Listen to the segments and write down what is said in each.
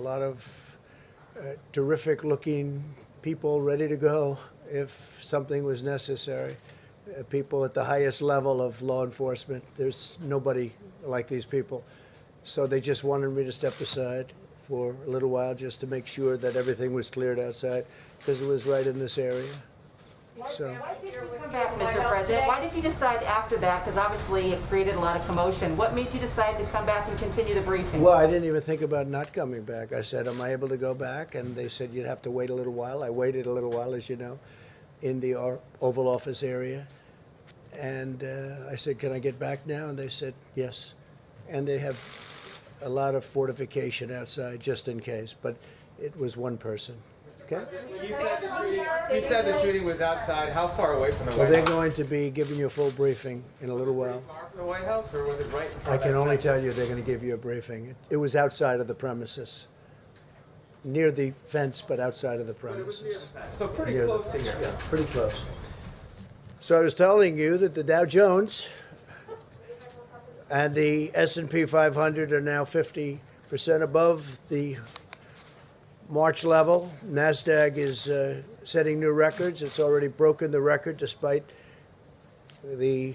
lot of terrific-looking people ready to go if something was necessary. People at the highest level of law enforcement. There's nobody like these people. So they just wanted me to step aside for a little while just to make sure that everything was cleared outside, because it was right in this area. So. Why did you come back, Mr. President? Why did you decide after that? Because obviously it created a lot of commotion. What made you decide to come back and continue the briefing? Well, I didn't even think about not coming back. I said, am I able to go back? And they said, you'd have to wait a little while. I waited a little while, as you know, in the Oval Office area. And I said, can I get back now? And they said, yes. And they have a lot of fortification outside, just in case. But it was one person. Okay? You said the shooting was outside. How far away from the White Well, House? they're going to be giving you a full briefing in a little while. Far from the White House, or was it right in front I can of only that tell you they're going to give you a briefing. It was outside of the premises. Near the fence, but outside of the But it was near the premises. fence, so pretty Near close the- to here. Yeah, pretty close. So I was telling you that the Dow Jones and the S&P 500 are now 50% above the March level. NASDAQ is setting new records. It's already broken the record despite the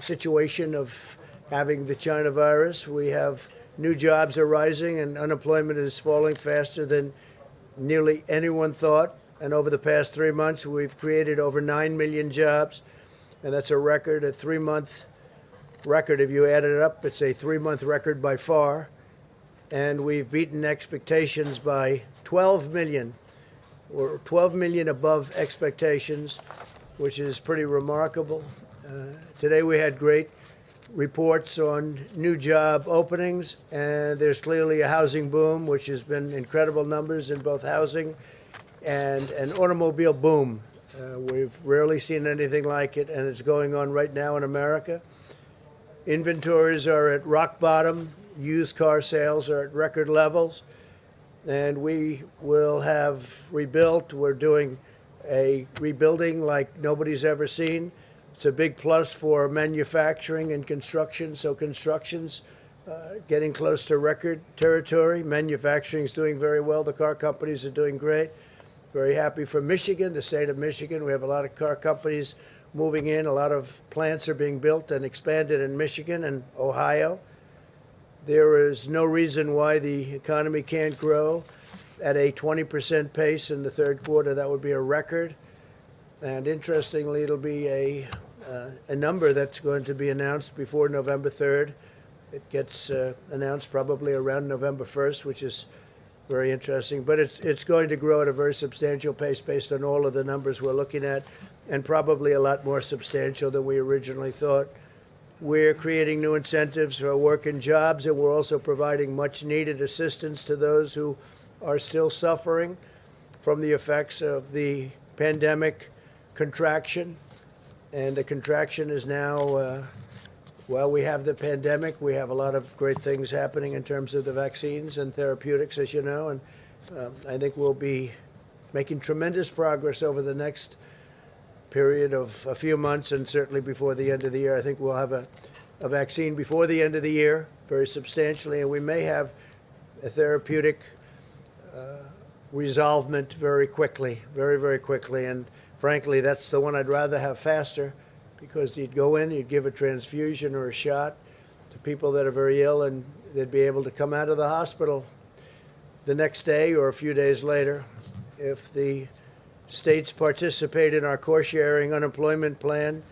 situation of having the China virus. We have new jobs are rising and unemployment is falling faster than nearly anyone thought. And over the past 3 months, we've created over 9 million jobs. And that's a record, a 3-month record. If you add it up, it's a 3-month record by far. And we've beaten expectations by 12 million. We're 12 million above expectations, which is pretty remarkable. Today we had great reports on new job openings, and there's clearly a housing boom, which has been incredible numbers in both housing and an automobile boom. We've rarely seen anything like it, and it's going on right now in America. Inventories are at rock bottom. Used car sales are at record levels, and we will have rebuilt. We're doing a rebuilding like nobody's ever seen. It's a big plus for manufacturing and construction. So construction's getting close to record territory. Manufacturing's doing very well. The car companies are doing great. Very happy for Michigan, the state of Michigan. We have a lot of car companies moving in. A lot of plants are being built and expanded in Michigan and Ohio. There is no reason why the economy can't grow at a 20% pace in the third quarter. That would be a record. And interestingly, it'll be a number that's going to be announced before November 3rd. It gets announced probably around November 1st, which is very interesting. But it's going to grow at a very substantial pace based on all of the numbers we're looking at, and probably a lot more substantial than we originally thought. We're creating new incentives for working jobs, and we're also providing much-needed assistance to those who are still suffering from the effects of the pandemic contraction. And the contraction is now, well, we have the pandemic. We have a lot of great things happening in terms of the vaccines and therapeutics, as you know. And I think we'll be making tremendous progress over the next period of a few months, and certainly before the end of the year. I think we'll have a vaccine before the end of the year, very substantially, and we may have a therapeutic resolvement very quickly, very, very quickly. And frankly, that's the one I'd rather have faster, because you'd go in, you'd give a transfusion or a shot to people that are very ill, and they'd be able to come out of the hospital the next day or a few days later. If the states participate in our core-sharing unemployment plan,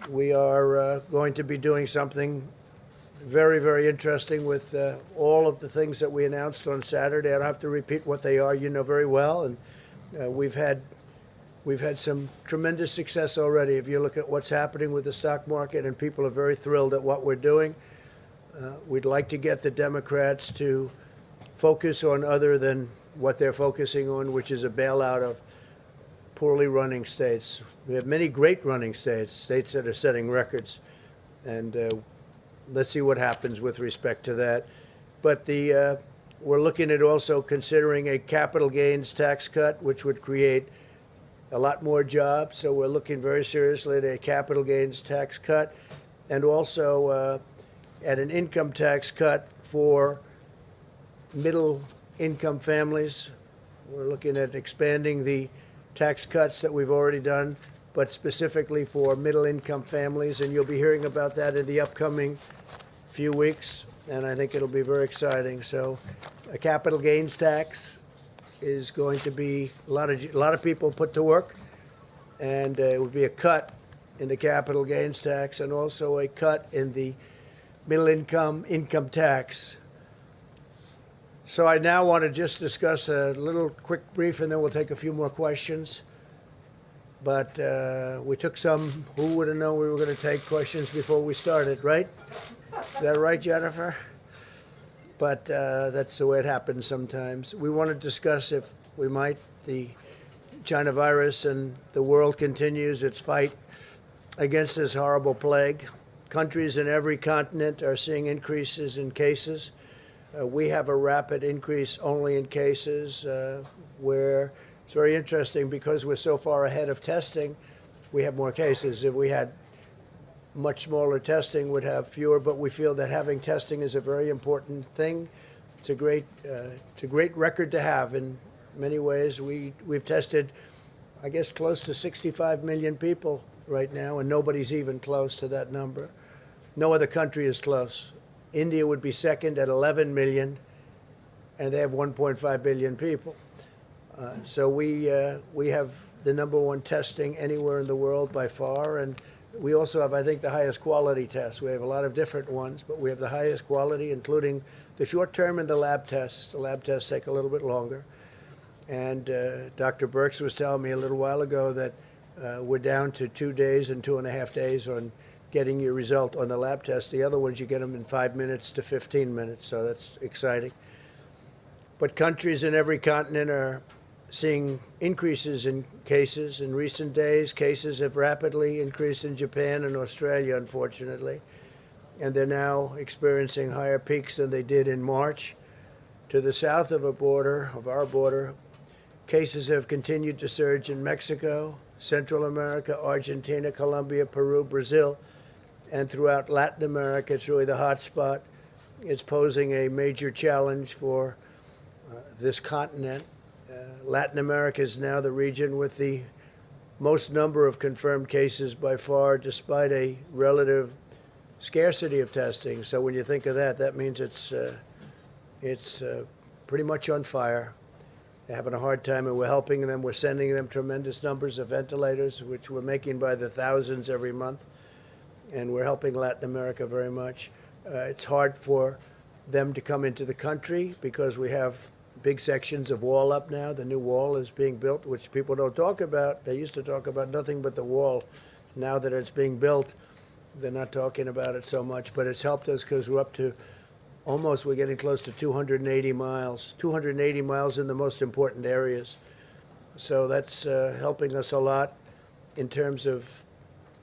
we are going to be doing something very, very interesting with all of the things that we announced on Saturday. I don't have to repeat what they are. You know very well. And we've had some tremendous success already. If you look at what's happening with the stock market, and people are very thrilled at what we're doing. We'd like to get the Democrats to focus on other than what they're focusing on, which is a bailout of poorly running states. We have many great running states, states that are setting records, and let's see what happens with respect to that. But we're looking at also considering a capital gains tax cut, which would create a lot more jobs. So we're looking very seriously at a capital gains tax cut, and also at an income tax cut for middle income families. We're looking at expanding the tax cuts that we've already done, but specifically for middle income families. And you'll be hearing about that in the upcoming few weeks. And I think it'll be very exciting. So a capital gains tax is going to be a lot of people put to work. And it would be a cut in the capital gains tax and also a cut in the middle income tax. So I now want to just discuss a little quick brief, and then we'll take a few more questions. But we took some, who would have known we were going to take questions before we started, right? Is that right, Jennifer? But that's the way it happens sometimes. We want to discuss, if we might, the China virus, and the world continues its fight against this horrible plague. Countries in every continent are seeing increases in cases. We have a rapid increase only in cases where it's very interesting because we're so far ahead of testing, we have more cases. If we had much smaller testing, we'd have fewer, but we feel that having testing is a very important thing. It's a great record to have in many ways. We've tested, I guess, close to 65 million people right now, and nobody's even close to that number. No other country is close. India would be second at 11 million, and they have 1.5 billion people. So we have the number one testing anywhere in the world by far, and we also have, I think, the highest quality tests. We have a lot of different ones, but we have the highest quality, including the short-term and the lab tests. The lab tests take a little bit longer. And Dr. Birx was telling me a little while ago that we're down to 2 days and 2.5 days on getting your result on the lab test. The other ones, you get them in 5 minutes to 15 minutes, so that's exciting. But countries in every continent are seeing increases in cases. In recent days, cases have rapidly increased in Japan and Australia, unfortunately, and they're now experiencing higher peaks than they did in March. To the south of our border, cases have continued to surge in Mexico, Central America, Argentina, Colombia, Peru, Brazil, and throughout Latin America. It's really the hot spot. It's posing a major challenge for this continent. Latin America is now the region with the most number of confirmed cases by far, despite a relative scarcity of testing. So when you think of that, that means it's pretty much on fire. They're having a hard time, and we're helping them. We're sending them tremendous numbers of ventilators, which we're making by the thousands every month. And we're helping Latin America very much. It's hard for them to come into the country because we have big sections of wall up now. The new wall is being built, which people don't talk about. They used to talk about nothing but the wall. Now that it's being built, they're not talking about it so much. But it's helped us because we're up to we're getting close to 280 miles. 280 miles in the most important areas. So that's helping us a lot in terms of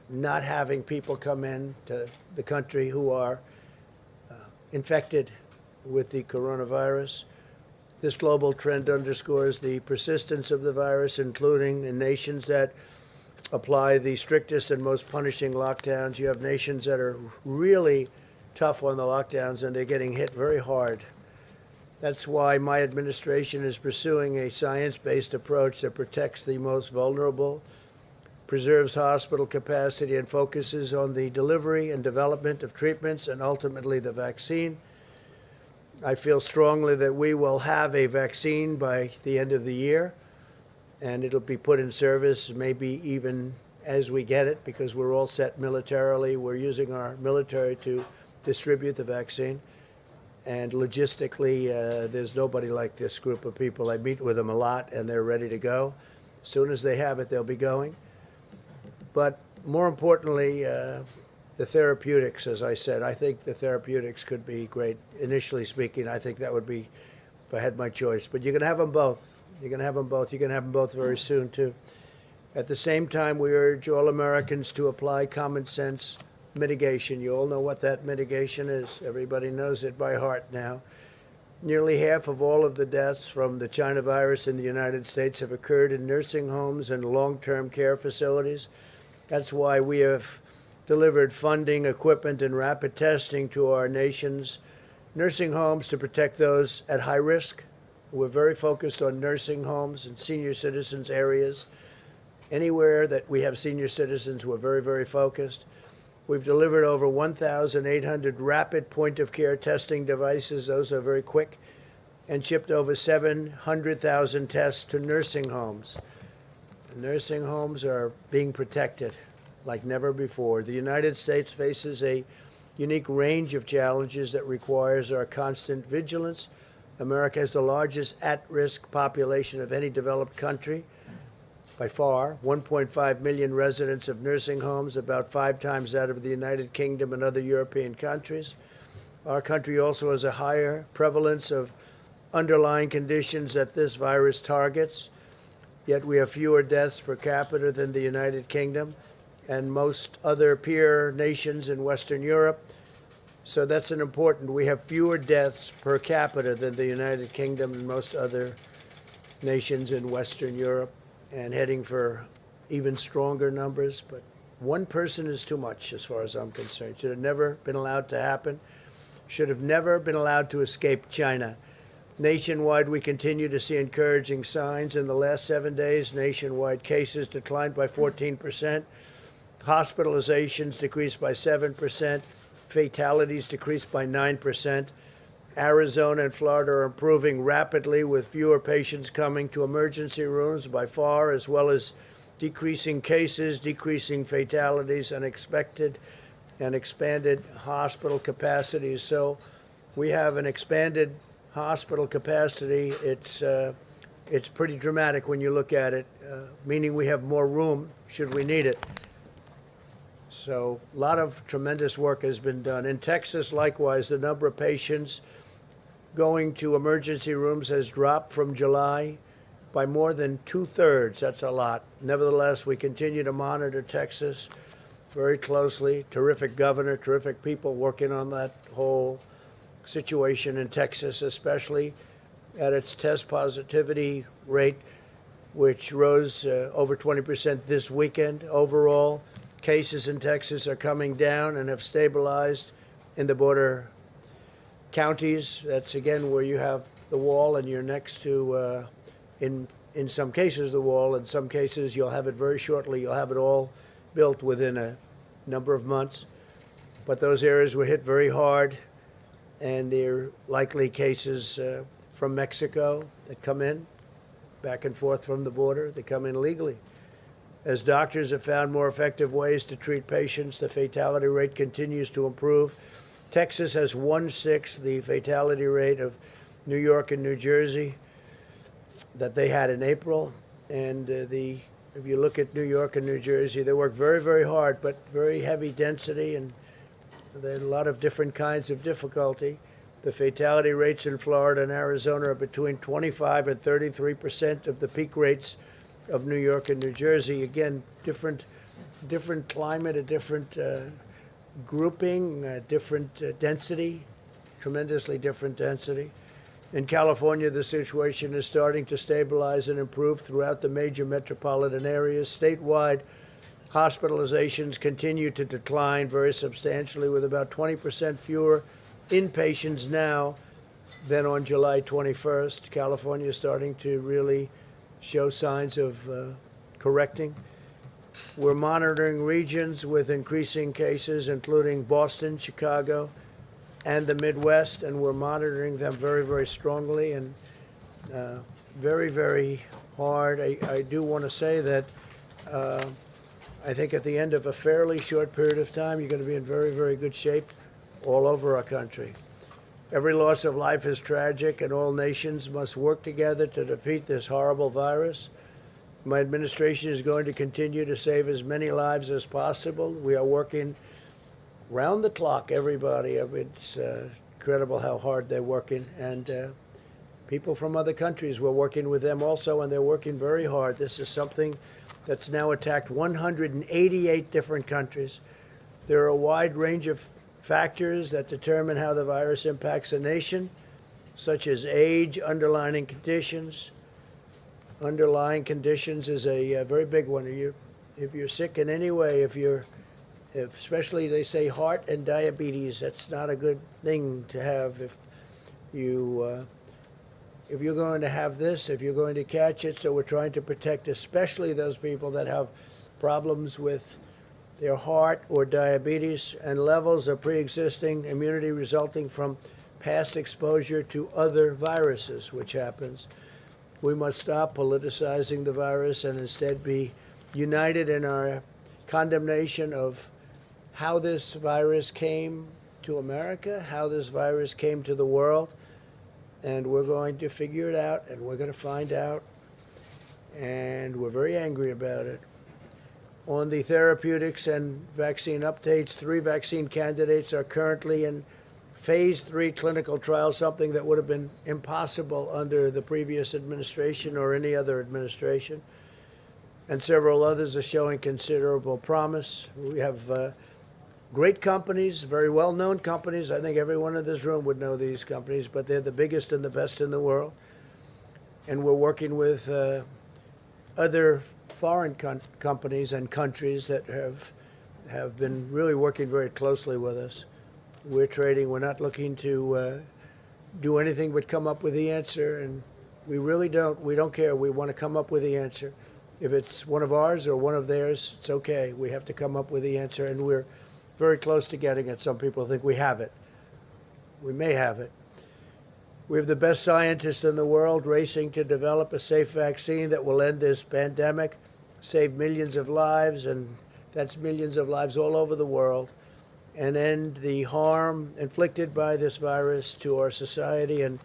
not having people come in to the country who are infected with the coronavirus. This global trend underscores the persistence of the virus, including in nations that apply the strictest and most punishing lockdowns. You have nations that are really tough on the lockdowns, and they're getting hit very hard. That's why my administration is pursuing a science-based approach that protects the most vulnerable, preserves hospital capacity, and focuses on the delivery and development of treatments and ultimately the vaccine. I feel strongly that we will have a vaccine by the end of the year, and it'll be put in service maybe even as we get it, because we're all set militarily. We're using our military to distribute the vaccine. And logistically, there's nobody like this group of people. I meet with them a lot, and they're ready to go. As soon as they have it, they'll be going. But more importantly, the therapeutics, as I said, I think the therapeutics could be great. Initially speaking, I think that would be, if I had my choice. But you can have them both. You can have them both. You can have them both very soon, too. At the same time, we urge all Americans to apply common sense mitigation. You all know what that mitigation is. Everybody knows it by heart now. Nearly half of all of the deaths from the China virus in the United States have occurred in nursing homes and long-term care facilities. That's why we have delivered funding, equipment, and rapid testing to our nation's nursing homes to protect those at high risk, We're very focused on nursing homes and senior citizens areas. Anywhere that we have senior citizens, we're very, very focused. We've delivered over 1,800 rapid point-of-care testing devices. Those are very quick. And shipped over 700,000 tests to nursing homes. The nursing homes are being protected like never before. The United States faces a unique range of challenges that requires our constant vigilance. America has the largest at-risk population of any developed country by far, 1.5 million residents of nursing homes, about 5 times that of the United Kingdom and other European countries. Our country also has a higher prevalence of underlying conditions that this virus targets, yet we have fewer deaths per capita than the United Kingdom and most other peer nations in Western Europe. So that's an important, we have fewer deaths per capita than the United Kingdom and most other nations in Western Europe, and heading for even stronger numbers. But one person is too much as far as I'm concerned. Should have never been allowed to happen. Should have never been allowed to escape China. Nationwide, we continue to see encouraging signs. In the last 7 days, nationwide cases declined by 14%. Hospitalizations decreased by 7%. Fatalities decreased by 9%. Arizona and Florida are improving rapidly with fewer patients coming to emergency rooms by far, as well as decreasing cases, decreasing fatalities, and expected and expanded hospital capacities. So we have an expanded hospital capacity. It's pretty dramatic when you look at it, meaning we have more room should we need it. So a lot of tremendous work has been done. In Texas, likewise, the number of patients going to emergency rooms has dropped from July by more than 2/3. That's a lot. Nevertheless, we continue to monitor Texas very closely. Terrific governor, terrific people working on that whole situation in Texas, especially at its test positivity rate, which rose over 20% this weekend. Overall, cases in Texas are coming down and have stabilized in the border counties. That's, again, where you have the wall and you're next to, in some cases, the wall. In some cases, you'll have it very shortly. You'll have it all built within a number of months. But those areas were hit very hard, and there are likely cases from Mexico that come in, back and forth from the border. They come in legally. As doctors have found more effective ways to treat patients, the fatality rate continues to improve. Texas has 1/6 the fatality rate of New York and New Jersey that they had in April. And if you look at New York and New Jersey, they work very, very hard, but very heavy density, and there are a lot of different kinds of difficulty. The fatality rates in Florida and Arizona are between 25 and 33% of the peak rates of New York and New Jersey. Again, different climate, a different grouping, different density, tremendously different density. In California, the situation is starting to stabilize and improve throughout the major metropolitan areas. Statewide, hospitalizations continue to decline very substantially, with about 20% fewer inpatients now than on July 21st. California is starting to really show signs of correcting. We're monitoring regions with increasing cases, including Boston, Chicago, and the Midwest, and we're monitoring them very, very strongly and very, very hard. I do want to say that I think at the end of a fairly short period of time, you're going to be in very, very good shape all over our country. Every loss of life is tragic, and all nations must work together to defeat this horrible virus. My administration is going to continue to save as many lives as possible. We are working round the clock, everybody. I mean, it's incredible how hard they're working. And people from other countries, we're working with them also, and they're working very hard. This is something that's now attacked 188 different countries. There are a wide range of factors that determine how the virus impacts a nation, such as age, underlying conditions. Underlying conditions is a very big one. If you're sick in any way, especially they say heart and diabetes, that's not a good thing to have. If you if you're going to have this, if you're going to catch it. So we're trying to protect especially those people that have problems with their heart or diabetes and levels of pre-existing immunity resulting from past exposure to other viruses, which happens. We must stop politicizing the virus and instead be united in our condemnation of how this virus came to America, how this virus came to the world, and we're going to figure it out, and we're going to find out, and we're very angry about it. On the therapeutics and vaccine updates, 3 vaccine candidates are currently in phase 3 clinical trials, something that would have been impossible under the previous administration or any other administration. And several others are showing considerable promise. We have great companies, very well-known companies. I think everyone in this room would know these companies, but they're the biggest and the best in the world. And we're working with other foreign companies and countries that have been really working very closely with us. We're trading. We're not looking to do anything but come up with the answer, and we really don't. We don't care. We want to come up with the answer. If it's one of ours or one of theirs, it's okay. We have to come up with the answer, and we're very close to getting it. Some people think we have it. We may have it. We have the best scientists in the world racing to develop a safe vaccine that will end this pandemic, save millions of lives, and that's millions of lives all over the world, and end the harm inflicted by this virus to our society and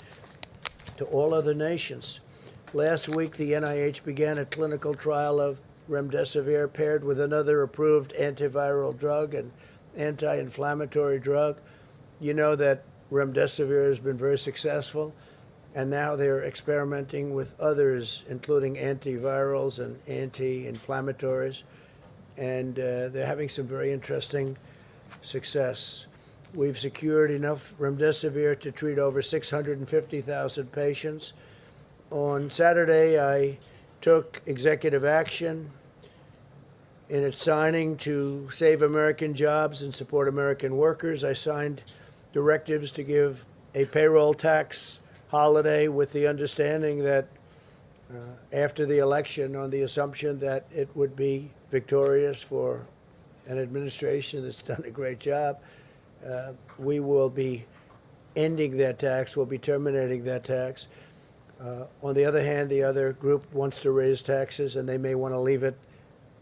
to all other nations. Last week, the NIH began a clinical trial of remdesivir paired with another approved antiviral drug and anti-inflammatory drug. You know that remdesivir has been very successful, and now they're experimenting with others, including antivirals and anti-inflammatories, and they're having some very interesting success. We've secured enough remdesivir to treat over 650,000 patients. On Saturday, I took executive action in its signing to save American jobs and support American workers. I signed directives to give a payroll tax holiday with the understanding that after the election, on the assumption that it would be victorious for an administration that's done a great job, we will be ending that tax, we'll be terminating that tax. On the other hand, the other group wants to raise taxes, and they may want to leave it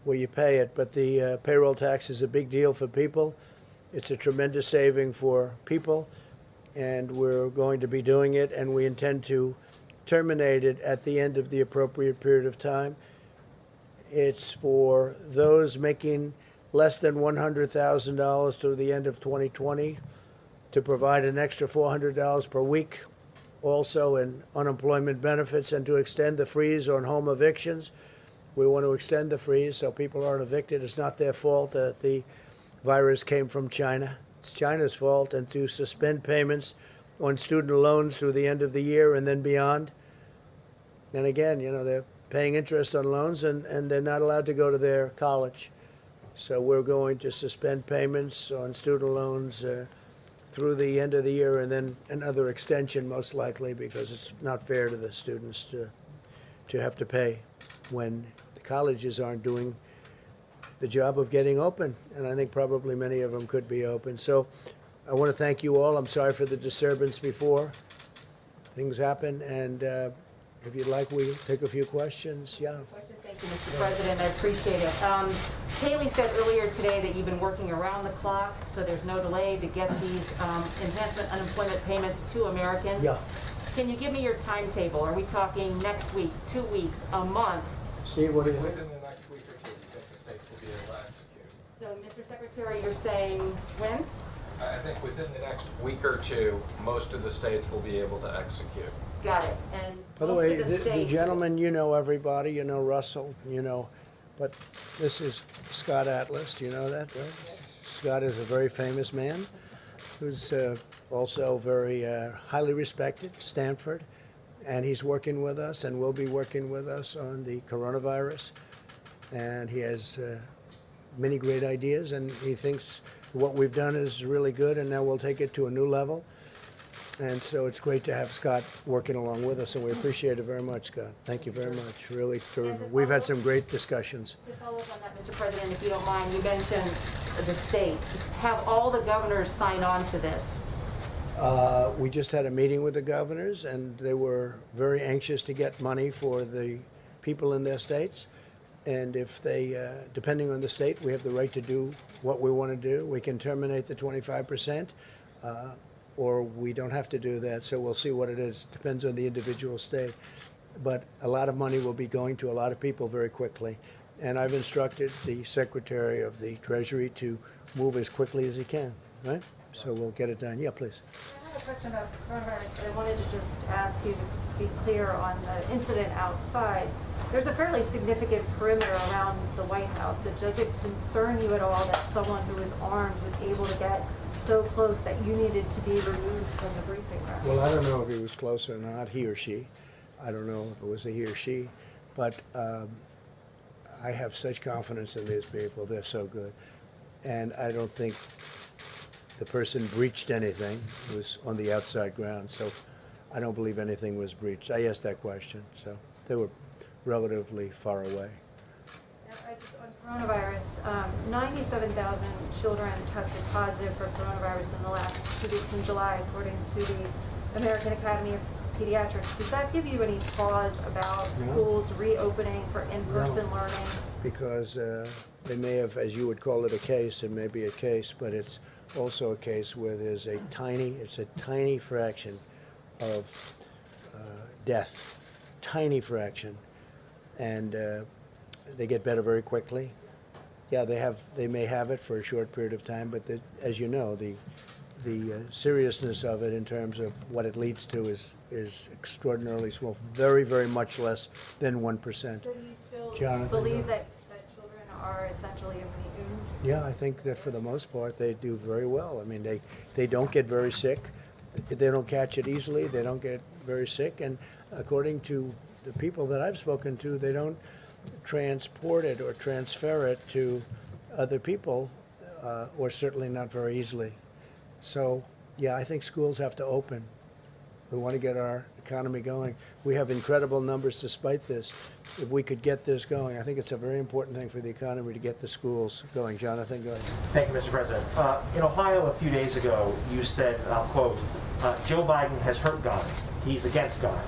where you pay it. But the payroll tax is a big deal for people. It's a tremendous saving for people, and we're going to be doing it, and we intend to terminate it at the end of the appropriate period of time. It's for those making less than $100,000 through the end of 2020 to provide an extra $400 per week, also in unemployment benefits, and to extend the freeze on home evictions. We want to extend the freeze so people aren't evicted. It's not their fault that the virus came from China. It's China's fault. And to suspend payments on student loans through the end of the year and then beyond. And again, you know, they're paying interest on loans, and they're not allowed to go to their college. So we're going to suspend payments on student loans through the end of the year, and then another extension most likely, because it's not fair to the students to have to pay when the colleges aren't doing the job of getting open. And I think probably many of them could be open. So I want to thank you all. I'm sorry for the disturbance before. Things happen, and if you'd like, we'll take a few questions. Yeah. Thank you, Mr. President. I appreciate it. Haley said earlier today that you've been working around the clock, so there's no delay to get these enhancement unemployment payments to Americans. Yeah. Can you give me your timetable? Are we talking next week, 2 weeks, a month? Steve, what do you think? Within the next week or two, we think the states will be able to execute. So, Mr. Secretary, you're saying when? I think within the next week or two, most of the states will be able to execute. Got it. And By the most way, of the the states. gentleman, you know everybody, you know Russell, you know, but this is Scott Atlas, do you know that, right? Scott is a very famous man who's also very highly respected, Stanford, and he's working with us and will be working with us on the coronavirus, and he has many great ideas, and he thinks what we've done is really good, and now we'll take it to a new level. And so it's great to have Scott working along with us, and we appreciate it very much, Scott. Thank you very much. Really terrific. We've had some great discussions. To follow up on that, Mr. President, if you don't mind, you mentioned the states. Have all the governors signed on to this? We just had a meeting with the governors, and they were very anxious to get money for the people in their states. And if they, depending on the state, we have the right to do what we want to do. We can terminate the 25%, or we don't have to do that. So we'll see what it is. Depends on the individual state. But a lot of money will be going to a lot of people very quickly. And I've instructed the Secretary of the Treasury to move as quickly as he can, right? So we'll get it done. Yeah, please. I have a question about coronavirus, but I wanted to just ask you to be clear on the incident outside. There's a fairly significant perimeter around the White House. Does it concern you at all that someone who was armed was able to get so close that you needed to be removed from the briefing room? Well, I don't know if he was close or not, he or she. I don't know if it was a he or she. But I have such confidence in these people. They're so good. And I don't think the person breached anything. It was on the outside ground. So I don't believe anything was breached. I asked that question. So they were relatively far away. On coronavirus, 97,000 children tested positive for coronavirus in the last 2 weeks in July, according to the American Academy of Pediatrics. Does that give you any pause about schools reopening for in-person learning? Because they may have, as you would call it, a case. It may be a case, but it's also a case where there's a tiny fraction of death, tiny fraction, and they get better very quickly. Yeah, they may have it for a short period of time, but as you know, the seriousness of it in terms of what it leads to is extraordinarily small, very, very much less than 1%. So do you still Jonathan, believe that children are essentially immune? Yeah, I think that for the most part they do very well. I mean, they don't get very sick. They don't catch it easily. They don't get very sick. And according to the people that I've spoken to, they don't transport it or transfer it to other people, or certainly not very easily. So, yeah, I think schools have to open. We want to get our economy going. We have incredible numbers despite this. If we could get this going, I think it's a very important thing for the economy to get the schools going. Jonathan, go ahead. Thank you, Mr. President. In Ohio a few days ago, you said, I'll quote, Joe Biden has hurt God. He's against God.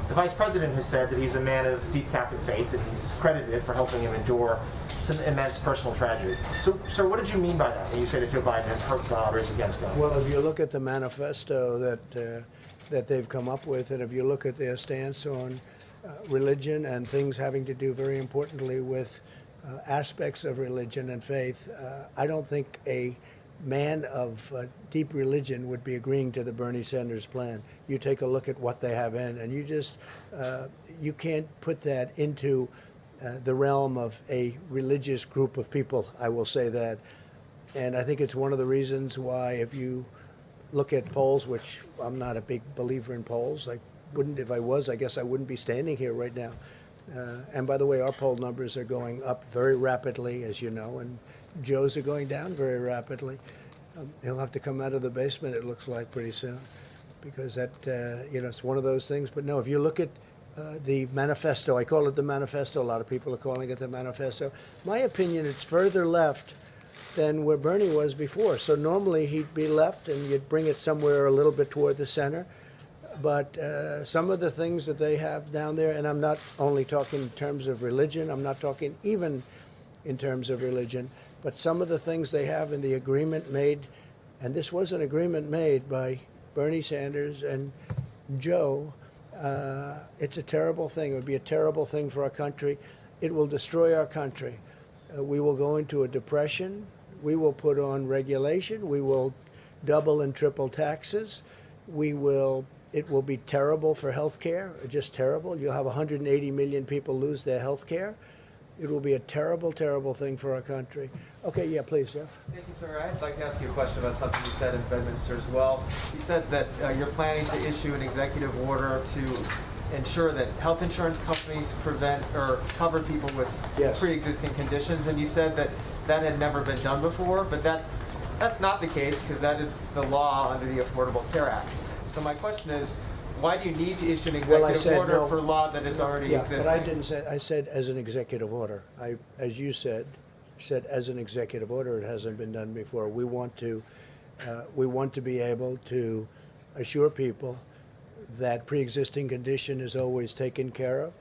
The Vice President has said that he's a man of deep Catholic faith, and he's credited for helping him endure some immense personal tragedy. So, sir, what did you mean by that when you say that Joe Biden has hurt God or is against God? Well, if you look at the manifesto that they've come up with, and if you look at their stance on religion and things having to do very importantly with aspects of religion and faith, I don't think a man of deep religion would be agreeing to the Bernie Sanders plan. You take a look at what they have in, and you just, you can't put that into the realm of a religious group of people, I will say that. And I think it's one of the reasons why, if you look at polls, which I'm not a big believer in polls, I wouldn't, if I was, I guess I wouldn't be standing here right now. And by the way, our poll numbers are going up very rapidly, as you know, and Joe's are going down very rapidly. He'll have to come out of the basement, it looks like, pretty soon, because that, it's one of those things. But no, if you look at the manifesto, I call it the manifesto, a lot of people are calling it the manifesto. My opinion, it's further left than where Bernie was before. So normally he'd be left and you'd bring it somewhere a little bit toward the center. But some of the things that they have down there, and I'm not only talking in terms of religion, I'm not talking even in terms of religion, but some of the things they have in the agreement made, and this was an agreement made by Bernie Sanders and Joe, it's a terrible thing. It would be a terrible thing for our country. It will destroy our country. We will go into a depression. We will put on regulation. We will double and triple taxes. It will be terrible for health care, just terrible. You'll have 180 million people lose their health care. It will be a terrible, terrible thing for our country. Okay, yeah, please, Jeff. Thank you, sir. I'd like to ask you a question about something you said in Bedminster as well. You said that you're planning to issue an executive order to ensure that health insurance companies prevent or cover people with pre-existing conditions, and you said that that had never been done before, but that's not the case, because that is the law under the Affordable Care Act. So my question is, why do you need to issue an Well, I executive said order no. for law that is already Yeah, existing? but I didn't say, I said as an executive order. As you said as an executive order, it hasn't been done before. We want to be able to assure people that pre-existing condition is always taken care of.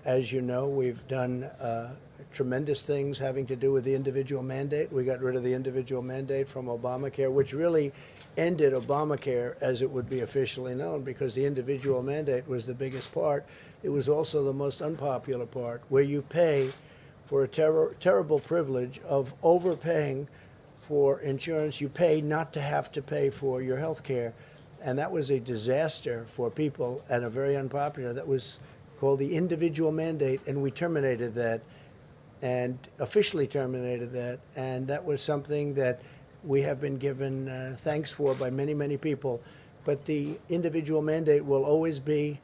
As you know, we've done tremendous things having to do with the individual mandate. We got rid of the individual mandate from Obamacare, which really ended Obamacare as it would be officially known, because the individual mandate was the biggest part. It was also the most unpopular part, where you pay for a terrible privilege of overpaying for insurance. You pay not to have to pay for your health care. And that was a disaster for people and a very unpopular. That was called the individual mandate, and we terminated that and officially terminated that. And that was something that we have been given thanks for by many, many people. But the individual mandate will always be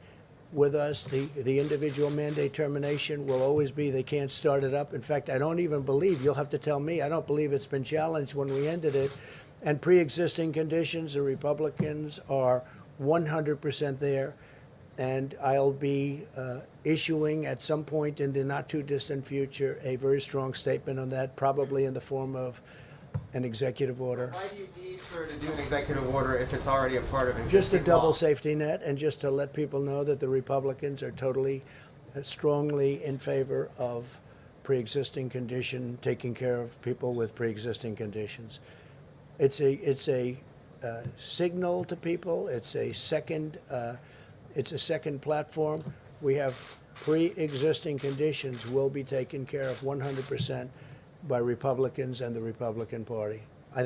with us. The individual mandate termination will always be, they can't start it up. In fact, I don't even believe, you'll have to tell me, I don't believe it's been challenged when we ended it. And pre-existing conditions, the Republicans are 100% there. And I'll be issuing at some point in the not too distant future a very strong statement on that, probably in the form of an executive order. Why do you need her to do an executive order if it's already a part of existing Just a double law? safety net, and just to let people know that the Republicans are totally, strongly in favor of pre-existing condition, taking care of people with pre-existing conditions. It's a signal to people. It's a second platform. We have pre-existing conditions will be taken care of 100% by Republicans and the Republican Party. I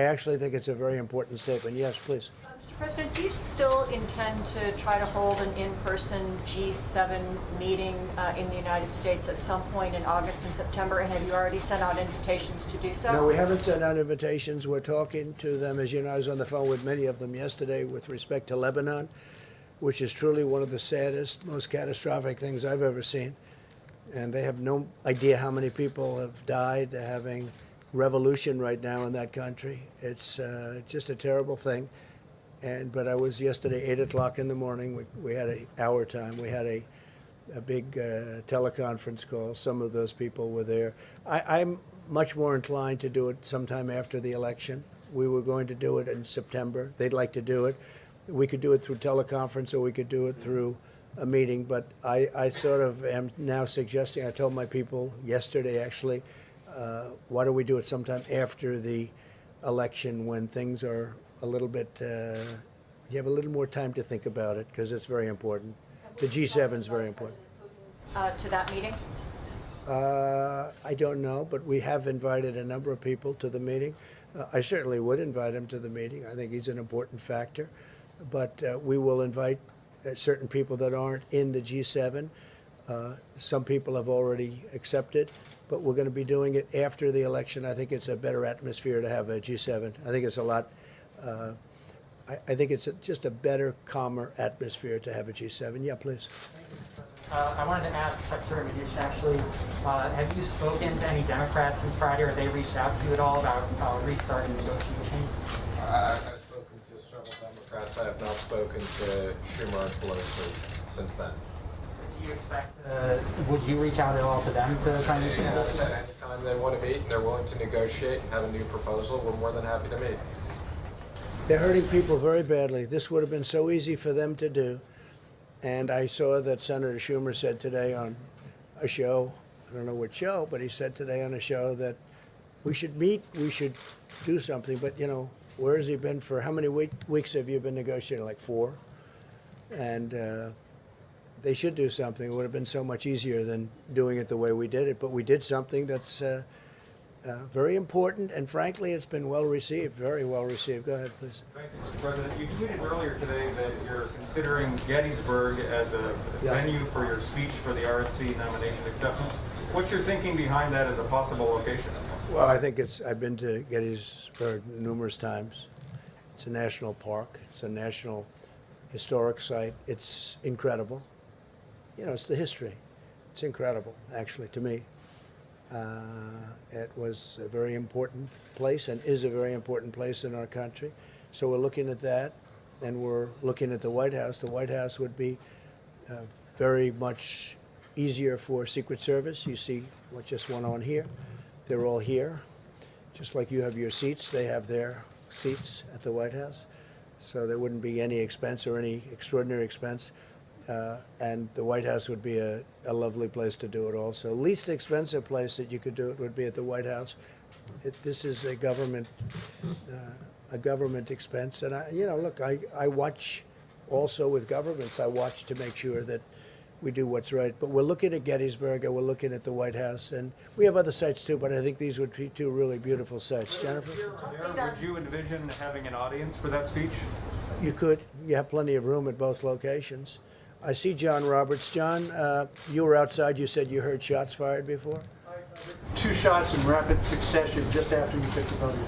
actually think it's a very important statement. Yes, please. Mr. President, do you still intend to try to hold an in-person G7 meeting in the United States at some point in August and September? And have you already sent out invitations to do so? No, we haven't sent out invitations. We're talking to them. As you know, I was on the phone with many of them yesterday with respect to Lebanon, which is truly one of the saddest, most catastrophic things I've ever seen. And they have no idea how many people have died. They're having revolution right now in that country. It's just a terrible thing. But I was yesterday, 8 o'clock in the morning. We had our time. We had a big teleconference call. Some of those people were there. I'm much more inclined to do it sometime after the election. We were going to do it in September. They'd like to do it. We could do it through teleconference, or we could do it through a meeting. But I sort of am now suggesting, I told my people yesterday actually, why don't we do it sometime after the election, when things are a little bit, you have a little more time to think about it, because it's very important. The G7 is very important. To that meeting? I don't know, but we have invited a number of people to the meeting. I certainly would invite him to the meeting. I think he's an important factor. But we will invite certain people that aren't in the G7. Some people have already accepted, but we're going to be doing it after the election. I think it's a better atmosphere to have a G7. I think it's a lot, I think it's just a better, calmer atmosphere to have a G7. Yeah, please. I wanted to ask Secretary Mnuchin, actually, have you spoken to any Democrats since Friday, or have they reached out to you at all about restarting negotiations? I've spoken to several Democrats. I have not spoken to Schumer and Pelosi since then. Do you expect, would you reach out at all to them to try and Yeah, I said anytime they want to meet and they're willing to negotiate and have a new proposal, we're more than happy to meet. They're hurting people very badly. This would have been so easy for them to do. And I saw that Senator Schumer said today on a show, I don't know what show, but he said today on a show that we should meet, we should do something. But, you know, where has he been for, how many weeks have you been negotiating? Like 4? And they should do something. It would have been so much easier than doing it the way we did it. But we did something that's very important, and frankly, it's been well received, very well received. Go ahead, please. Thank you, Mr. President. You tweeted earlier today that you're considering Gettysburg as a venue for your speech for the RNC nomination acceptance. What's your thinking behind that as a possible location? Well, I think I've been to Gettysburg numerous times. It's a national park. It's a national historic site. It's incredible. You know, it's the history. It's incredible, actually, to me. It was a very important place and is a very important place in our country. So we're looking at that. and we're looking at the White House would be very much easier for Secret Service. You see what just went on here. They're all here. Just like you have your seats, they have their seats at the White House. So there wouldn't be any expense or any extraordinary expense. And the White House would be a lovely place to do it also. Least expensive place that you could do it would be at the White House. This is a government expense. And look, I watch also with governments. I watch to make sure that we do what's right. But we're looking at Gettysburg and we're looking at the White House. And we have other sites too, but I think these would be two really beautiful sites. Jennifer? Mayor, would you envision having an audience for that speech? You could. You have plenty of room at both locations. I see John Roberts. John, you were outside. You said you heard shots fired before? Two shots in rapid succession just after you picked the podium.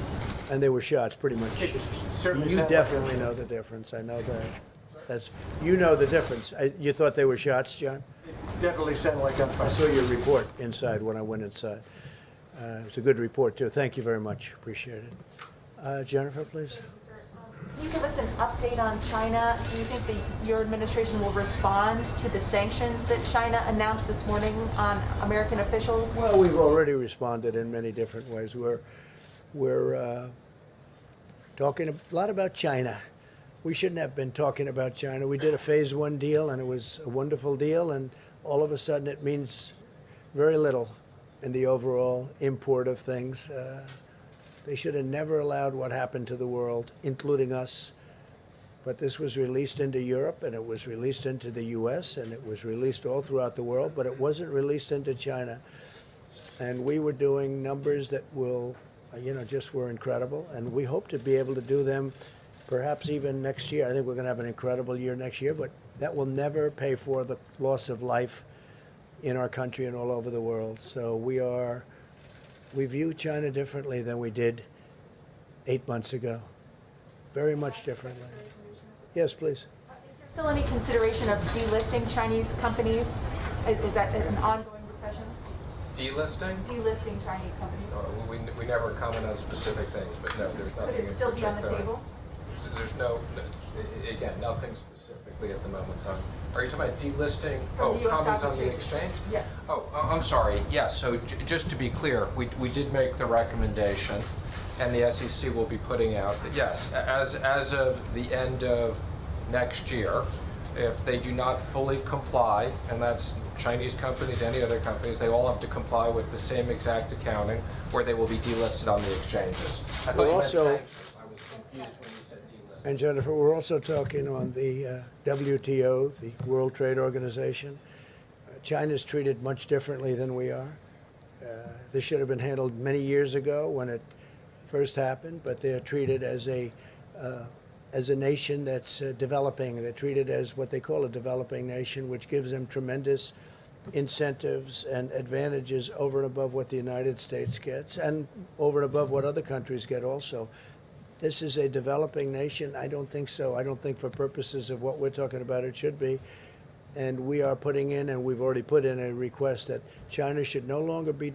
And they were shots, pretty much. It certainly You sounded like definitely a- know the difference. I know that. You know the difference. You thought they were shots, John? Definitely sounded like I gunfire. saw your report inside when I went inside. It was a good report, too. Thank you very much. Appreciate it. Jennifer, please. Can you give us an update on China? Do you think that your administration will respond to the sanctions that China announced this morning on American officials? Well, we've already responded in many different ways. We're talking a lot about China. We shouldn't have been talking about China. We did a phase 1 deal, and it was a wonderful deal, and all of a sudden it means very little in the overall import of things. They should have never allowed what happened to the world, including us. But this was released into Europe, and it was released into the U.S., and it was released all throughout the world, but it wasn't released into China. And we were doing numbers that just were incredible, and we hope to be able to do them perhaps even next year. I think we're going to have an incredible year next year, but that will never pay for the loss of life in our country and all over the world. So we view China differently than we did 8 months ago. Very much differently. Yes, please. Is there still any consideration of delisting Chinese companies? Is that an ongoing discussion? Delisting? Delisting Chinese companies? We never comment on specific things, but no, there's nothing Could in it still be on the particular. table? There's again, nothing specifically at the moment. Are you talking about delisting? From the US companies stock on the exchange? exchange? Yes. I'm sorry. Yeah, so just to be clear, we did make the recommendation, and the SEC will be putting out that, yes, as of the end of next year, if they do not fully comply, and that's Chinese companies, any other companies, they all have to comply with the same exact accounting, or they will be delisted on the exchanges. I thought We're you meant also- sanctions. I was confused when you said delisting. And Jennifer, we're also talking on the WTO, the World Trade Organization. China's treated much differently than we are. This should have been handled many years ago when it first happened, but they're treated as a nation that's developing. They're treated as what they call a developing nation, which gives them tremendous incentives and advantages over and above what the United States gets and over and above what other countries get also. This is a developing nation? I don't think so. I don't think for purposes of what we're talking about it should be. And we are putting in, and we've already put in a request that China should no longer be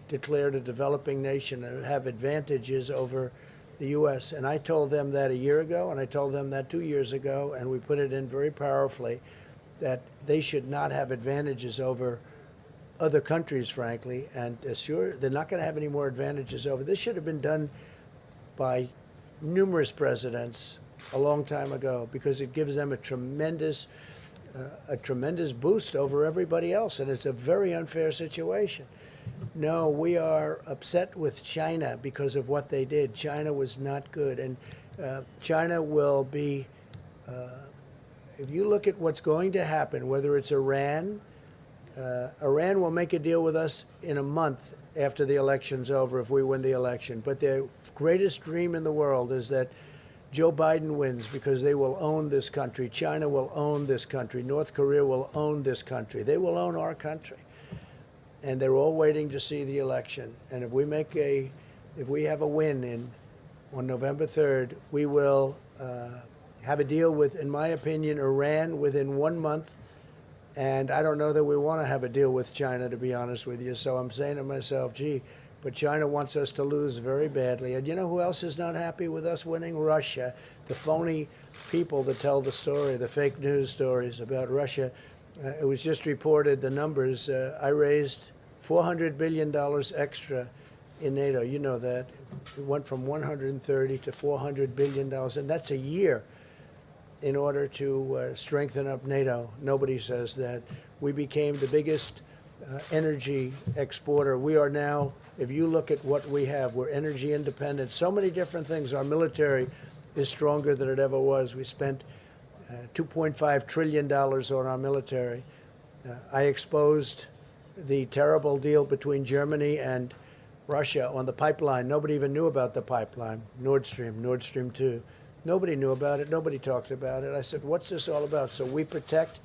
declared a developing nation and have advantages over the U.S. And I told them that a year ago, and I told them that 2 years ago, and we put it in very powerfully, that they should not have advantages over other countries, frankly, and sure, they're not going to have any more advantages over. This should have been done by numerous presidents a long time ago because it gives them a tremendous boost over everybody else, and it's a very unfair situation. No, we are upset with China because of what they did. China was not good, and China will be, if you look at what's going to happen, whether it's Iran, Iran will make a deal with us in a month after the election's over if we win the election. But their greatest dream in the world is that Joe Biden wins because they will own this country. China will own this country. North Korea will own this country. They will own our country. And they're all waiting to see the election. And if we have a win on November 3rd, we will have a deal with, in my opinion, Iran within 1 month. And I don't know that we want to have a deal with China, to be honest with you. So I'm saying to myself, gee, but China wants us to lose very badly. And you know who else is not happy with us winning? Russia. The phony people that tell the story, the fake news stories about Russia. It was just reported, the numbers. I raised $400 billion extra in NATO. You know that. It went from 130 to $400 billion, and that's a year in order to strengthen up NATO. Nobody says that. We became the biggest energy exporter. We are now, if you look at what we have, we're energy independent. So many different things. Our military is stronger than it ever was. We spent $2.5 trillion on our military. I exposed the terrible deal between Germany and Russia on the pipeline. Nobody even knew about the pipeline, Nord Stream 2. Nobody knew about it. Nobody talked about it. I said, what's this all about? So we protect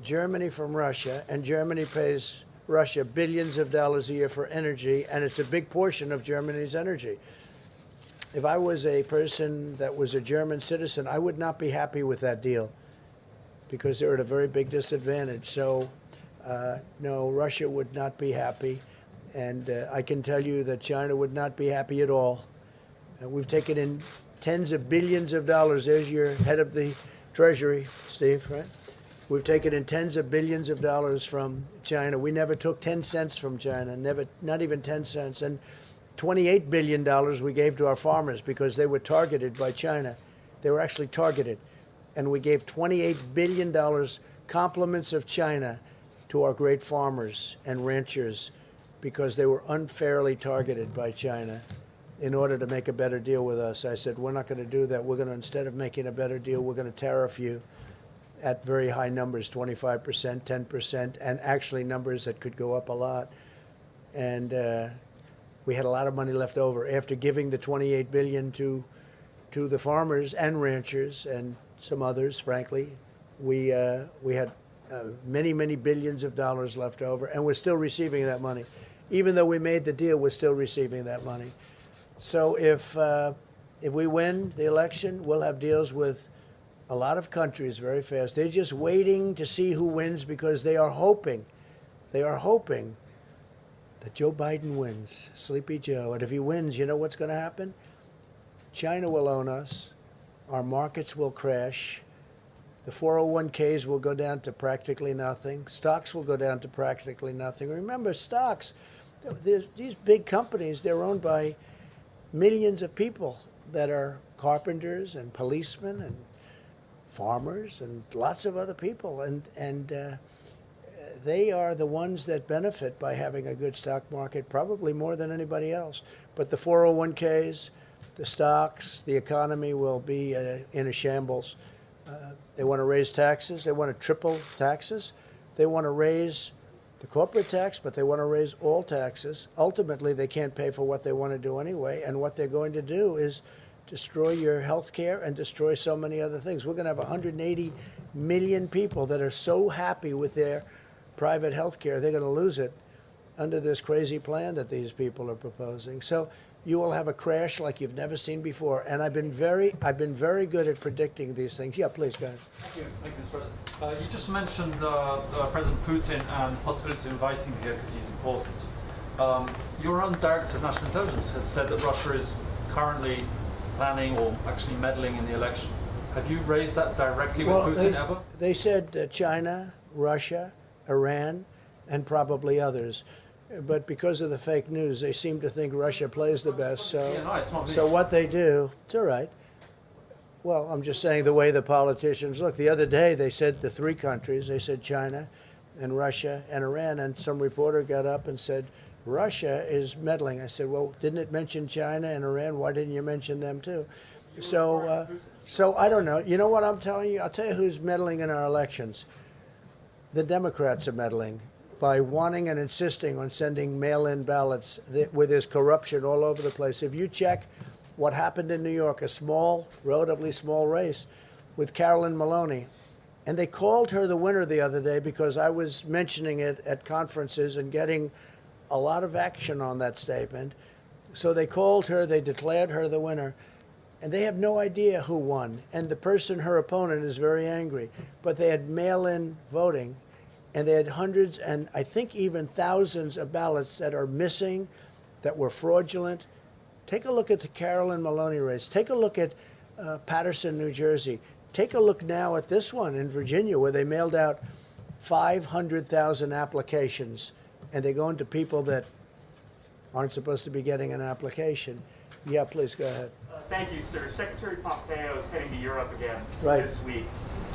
Germany from Russia, and Germany pays Russia billions of dollars a year for energy, and it's a big portion of Germany's energy. If I was a person that was a German citizen, I would not be happy with that deal because they're at a very big disadvantage. So, no, Russia would not be happy. And I can tell you that China would not be happy at all. We've taken in tens of billions of dollars. There's your head of the Treasury, Steve, right? We've taken in tens of billions of dollars from China. We never took 10 cents from China, never, not even 10 cents. And $28 billion we gave to our farmers because they were targeted by China. They were actually targeted. And we gave $28 billion compliments of China to our great farmers and ranchers because they were unfairly targeted by China in order to make a better deal with us. I said, we're not going to do that. We're going to, instead of making a better deal, we're going to tariff you at very high numbers, 25%, 10%, and actually numbers that could go up a lot. And we had a lot of money left over. After giving the $28 billion to the farmers and ranchers and some others, frankly, we had many, many billions of dollars left over, and we're still receiving that money. Even though we made the deal, we're still receiving that money. So if we win the election, we'll have deals with a lot of countries very fast. They're just waiting to see who wins because they are hoping that Joe Biden wins, Sleepy Joe. And if he wins, you know what's going to happen? China will own us. Our markets will crash. The 401ks will go down to practically nothing. Stocks will go down to practically nothing. Remember, stocks, these big companies, they're owned by millions of people that are carpenters and policemen and farmers and lots of other people. And they are the ones that benefit by having a good stock market, probably more than anybody else. But the 401ks, the stocks, the economy will be in a shambles. They want to raise taxes. They want to triple taxes. They want to raise the corporate tax, but they want to raise all taxes. Ultimately, they can't pay for what they want to do anyway. And what they're going to do is destroy your health care and destroy so many other things. We're going to have 180 million people that are so happy with their private health care, they're going to lose it under this crazy plan that these people are proposing. So you will have a crash like you've never seen before. And I've been very good at predicting these things. Yeah, please, go ahead. Thank you, Mr. President. You just mentioned President Putin and the possibility of inviting him here because he's important. Your own Director of National Intelligence has said that Russia is currently planning or actually meddling in the election. Have you raised that directly with Putin ever? They said China, Russia, Iran, and probably others. But because of the fake news, they seem to think Russia plays the best. So what they do, it's all right. Well, I'm just saying the way the politicians look. The other day, they said the three countries. They said China and Russia and Iran. And some reporter got up and said, Russia is meddling. I said, well, didn't it mention China and Iran? Why didn't you mention them too? So I don't know. You know what I'm telling you? I'll tell you who's meddling in our elections. The Democrats are meddling by wanting and insisting on sending mail-in ballots where there's corruption all over the place. If you check what happened in New York, a small, relatively small race with Carolyn Maloney, and they called her the winner the other day because I was mentioning it at conferences and getting a lot of action on that statement. So they called her, they declared her the winner, and they have no idea who won. And the person, her opponent, is very angry. But they had mail-in voting, and they had hundreds and I think even thousands of ballots that are missing, that were fraudulent. Take a look at the Carolyn Maloney race. Take a look at Paterson, New Jersey. Take a look now at this one in Virginia, where they mailed out 500,000 applications, and they're going to people that aren't supposed to be getting an application. Yeah, please go ahead. Thank you, sir. Secretary Pompeo is heading to Europe again Right. this week.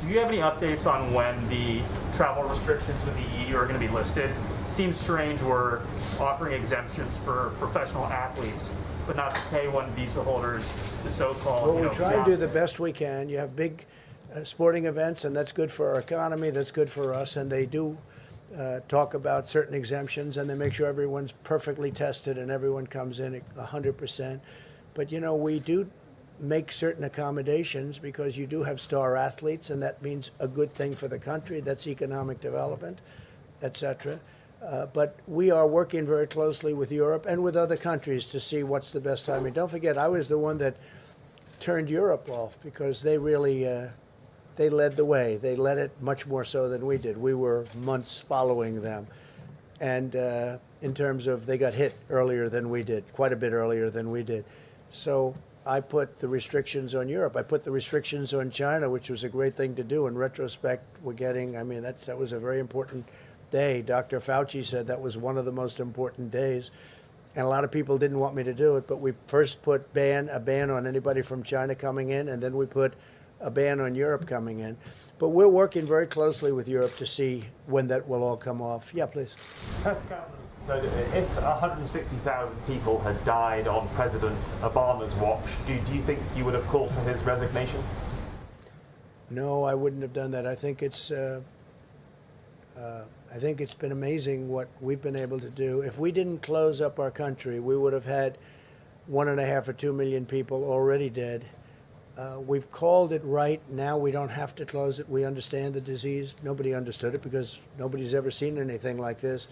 Do you have any updates on when the travel restrictions with the EU are going to be lifted? It seems strange we're offering exemptions for professional athletes, but not to K-1 visa holders, the so-called. Well, we try and do the best we can. You have big sporting events, and that's good for our economy, that's good for us, and they do talk about certain exemptions, and they make sure everyone's perfectly tested and everyone comes in at 100%. But, you know, we do make certain accommodations because you do have star athletes, and that means a good thing for the country. That's economic development, etc. But we are working very closely with Europe and with other countries to see what's the best timing. Don't forget, I was the one that turned Europe off because they really they led the way. They led it much more so than we did. We were months following them. And in terms of they got hit earlier than we did, quite a bit earlier than we did. So I put the restrictions on Europe. I put the restrictions on China, which was a great thing to do. In retrospect, we're getting, I mean, that was a very important day. Dr. Fauci said that was one of the most important days. And a lot of people didn't want me to do it, but we first put a ban on anybody from China coming in, and then we put a ban on Europe coming in. But we're working very closely with Europe to see when that will all come off. Yeah, please. If 160,000 people had died on President Obama's watch, do you think you would have called for his resignation? No, I wouldn't have done that. I think it's been amazing what we've been able to do. If we didn't close up our country, we would have had 1.5 or 2 million people already dead. We've called it right. Now we don't have to close it. We understand the disease. Nobody understood it because nobody's ever seen anything like this.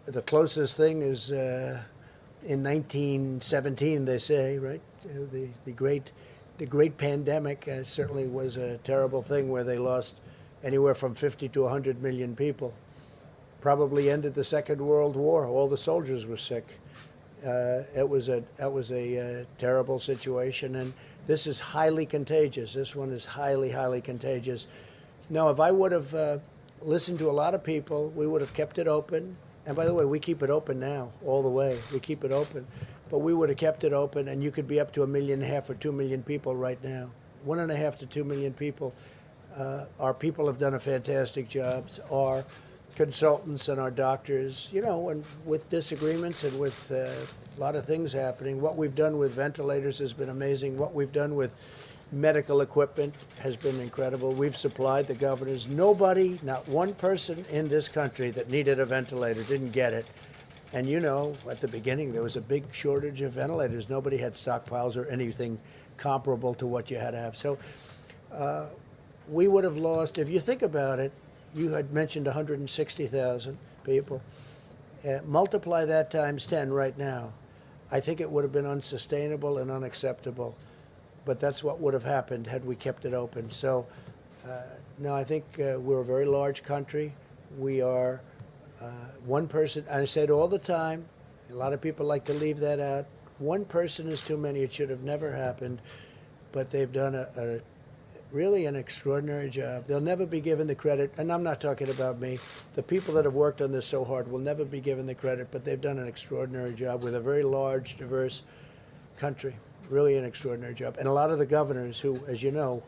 The closest thing is in 1917, they say, right? The great pandemic certainly was a terrible thing where they lost anywhere from 50 to 100 million people. Probably ended the Second World War. All the soldiers were sick. That was a terrible situation, and this is highly contagious. This one is highly, highly contagious. No, if I would have listened to a lot of people, we would have kept it open. And by the way, we keep it open now, all the way. We keep it open. But we would have kept it open, and you could be up to 1.5 million or 2 million people right now. 1.5 to 2 million people. Our people have done a fantastic job. Our consultants and our doctors, you know, and with disagreements and with a lot of things happening. What we've done with ventilators has been amazing. What we've done with medical equipment has been incredible. We've supplied the governors. Nobody, not one person in this country that needed a ventilator didn't get it. And you know, at the beginning, there was a big shortage of ventilators. Nobody had stockpiles or anything comparable to what you had to have. So we would have lost, if you think about it, you had mentioned 160,000 people. Multiply that times 10 right now. I think it would have been unsustainable and unacceptable. But that's what would have happened had we kept it open. So, no, I think we're a very large country. We are one person. I say it all the time. A lot of people like to leave that out. One person is too many. It should have never happened. But they've done really an extraordinary job. They'll never be given the credit, and I'm not talking about me. The people that have worked on this so hard will never be given the credit, but they've done an extraordinary job with a very large, diverse country. Really an extraordinary job. And a lot of the governors who, as you know,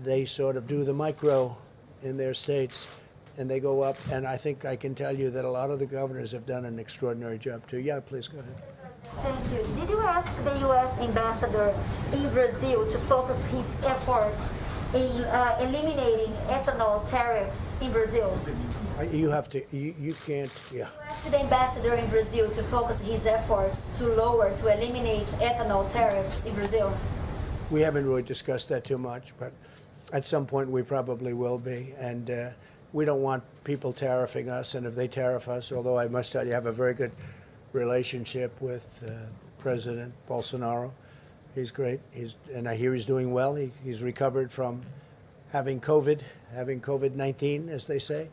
they sort of do the micro in their states, and they go up, and I think I can tell you that a lot of the governors have done an extraordinary job too. Yeah, please go ahead. Thank you. Did you ask the U.S. ambassador in Brazil to focus his efforts in eliminating ethanol tariffs in Brazil? You have to, you can't, yeah. You asked the ambassador in Brazil to focus his efforts to eliminate ethanol tariffs in Brazil? We haven't really discussed that too much, but at some point we probably will be. And we don't want people tariffing us, and if they tariff us, although I must tell you, I have a very good relationship with President Bolsonaro. He's great. And I hear he's doing well. He's recovered from having COVID-19, as they say.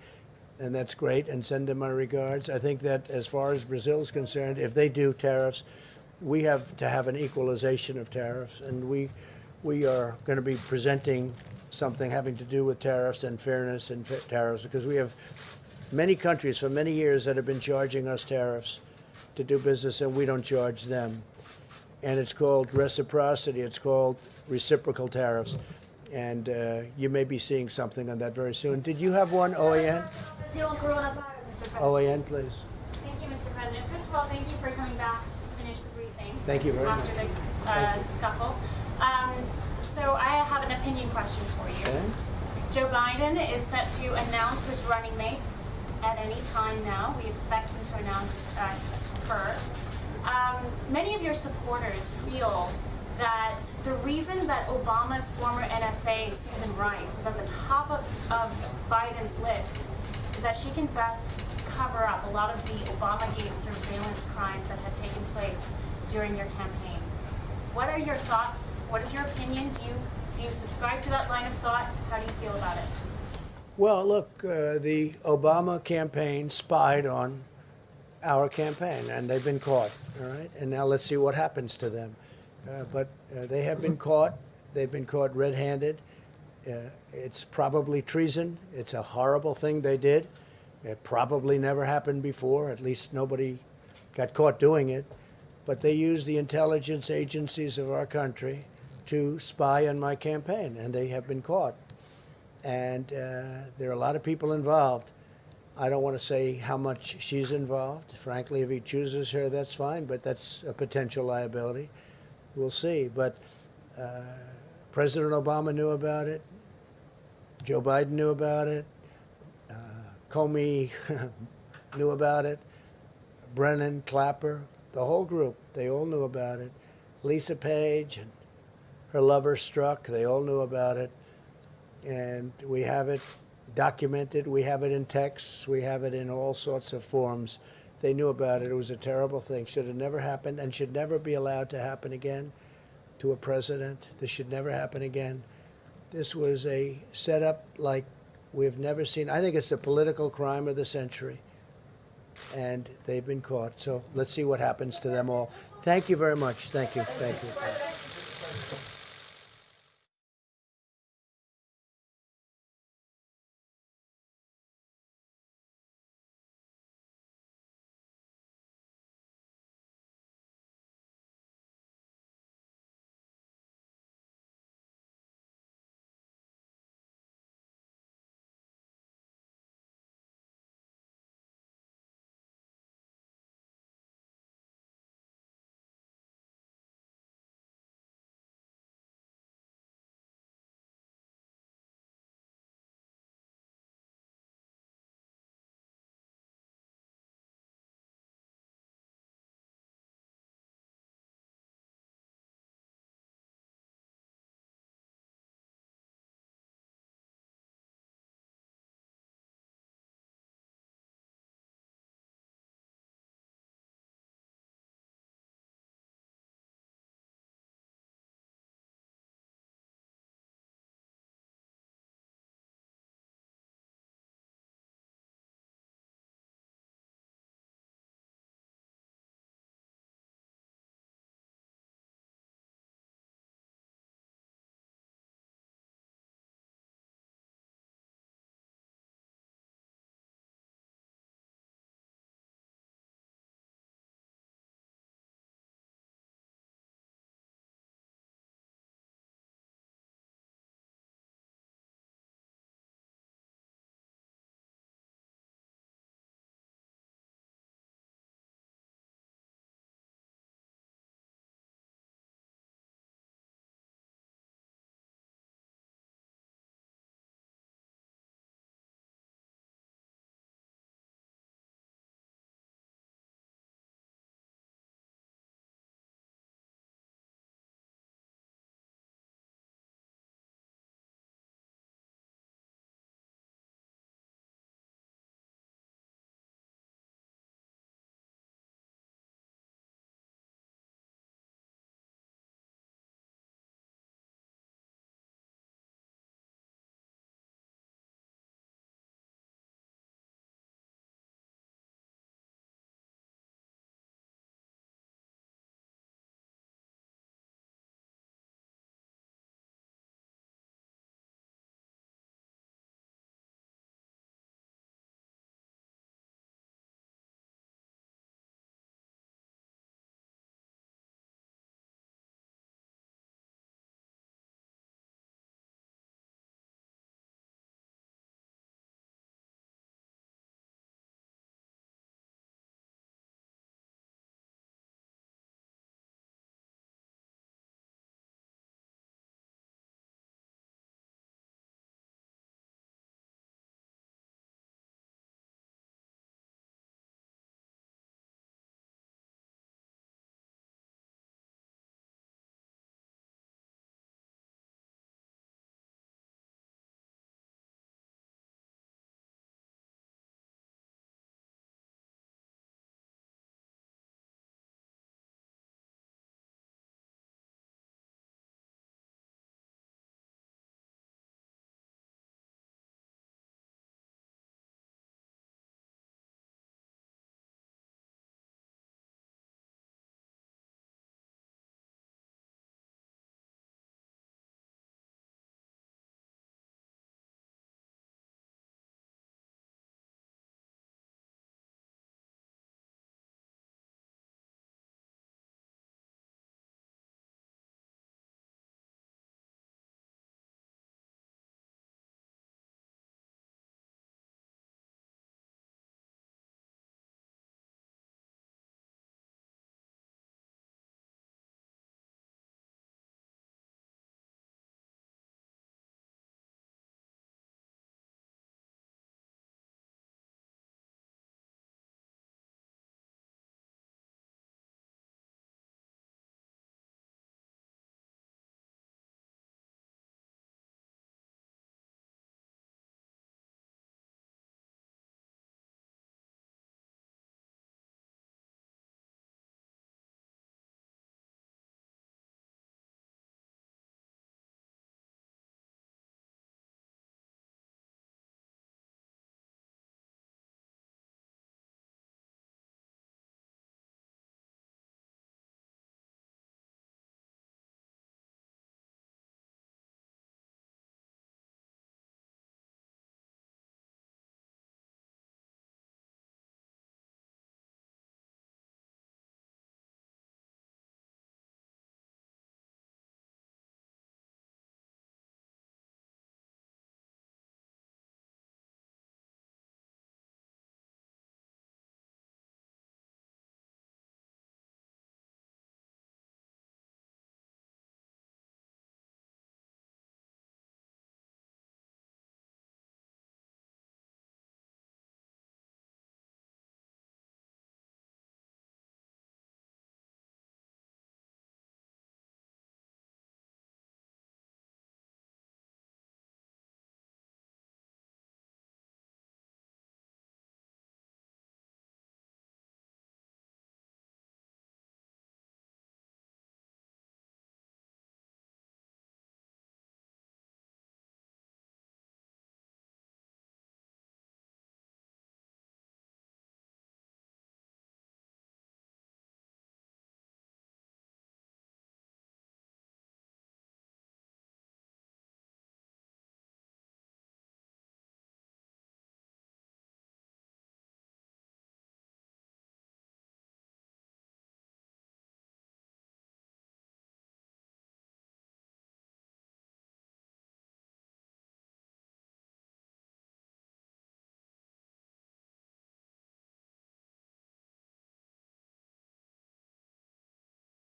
and that's great, and send them my regards. I think that as far as Brazil is concerned, if they do tariffs, we have to have an equalization of tariffs, and we are going to be presenting something having to do with tariffs and fairness and tariffs, because we have many countries for many years that have been charging us tariffs to do business, and we don't charge them. And it's called reciprocity. It's called reciprocal tariffs. And you may be seeing something on that very soon. Did you have one, OAN? Brazil on coronavirus, Mr. President. OAN, please. Thank you, Mr. President. First of all, thank you for coming back to finish the briefing. Thank you very much. After the scuffle. So I have an opinion question for you. Okay. Joe Biden is set to announce his running mate at any time now. We expect him to announce her. Many of your supporters feel that the reason that Obama's former NSA, Susan Rice, is at the top of Biden's list is that she can best cover up a lot of the Obamagate surveillance crimes that have taken place during your campaign. What are your thoughts? What is your opinion? Do you subscribe to that line of thought? How do you feel about it? Well, look, the Obama campaign spied on our campaign, and they've been caught, all right? And now let's see what happens to them. But they have been caught. They've been caught red-handed. It's probably treason. It's a horrible thing they did. It probably never happened before. At least nobody got caught doing it. But they used the intelligence agencies of our country to spy on my campaign, and they have been caught. And there are a lot of people involved. I don't want to say how much she's involved. Frankly, if he chooses her, that's fine, but that's a potential liability. We'll see. But President Obama knew about it. Joe Biden knew about it. Comey knew about it. Brennan, Clapper, the whole group, they all knew about it. Lisa Page and her lover Strzok, they all knew about it. And we have it documented. We have it in texts. We have it in all sorts of forms. They knew about it. It was a terrible thing. Should have never happened and should never be allowed to happen again to a president. This should never happen again. This was a setup like we've never seen. I think it's the political crime of the century. And they've been caught. So let's see what happens to them all. Thank you very much. Thank you. Thank you.